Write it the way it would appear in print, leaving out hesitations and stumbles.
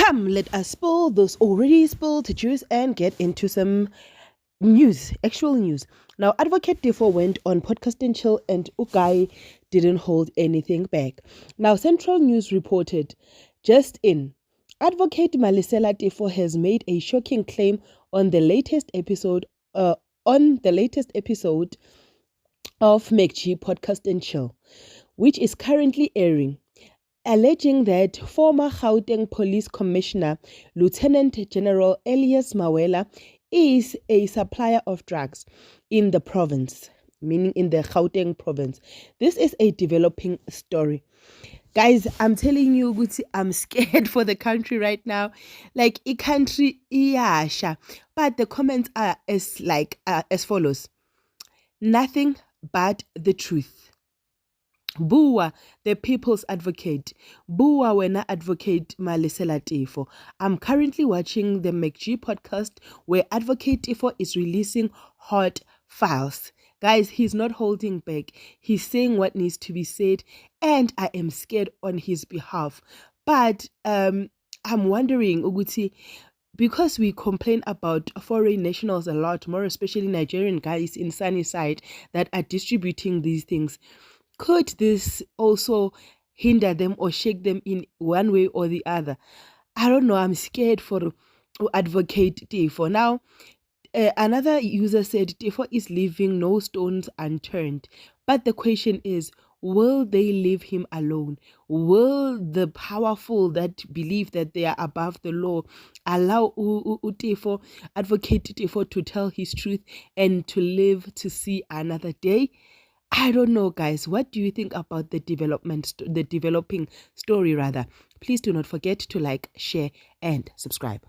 Come, let us spill those already spilled juice and get into some news, actual news. Now, Advocate Defo went on Podcast and Chill, and Ugai didn't hold anything back. Now, Central News reported, just in, Advocate Malisela Defo has made a shocking claim on the latest episode. On the latest episode of McG Podcast and Chill, which is currently airing, alleging that former Gauteng Police Commissioner Lieutenant General Elias Mawela is a supplier of drugs in the province, meaning in the Gauteng province. This is a developing story. Guys, I'm telling you, Guti, I'm scared for the country right now. Like, a country, iyasha. But the comments are as follows. Nothing but the truth. Bua, the people's advocate. Bua wena advocate Malisela Defo. I'm currently watching the McG podcast where Advocate Defo is releasing hot files. Guys, he's not holding back. He's saying what needs to be said, and I am scared on his behalf. But I'm wondering, Uguti, because we complain about foreign nationals a lot, more especially Nigerian guys in Sunnyside that are distributing these things, could this also hinder them or shake them in one way or the other? I don't know. I'm scared for Advocate Defo. Now, another user said Defo is leaving no stones unturned. But the question is, will they leave him alone? Will the powerful that believe that they are above the law allow Defo, Advocate Defo, to tell his truth and to live to see another day? I don't know, guys. What do you think about the developing story rather? Please do not forget to like, share, and subscribe.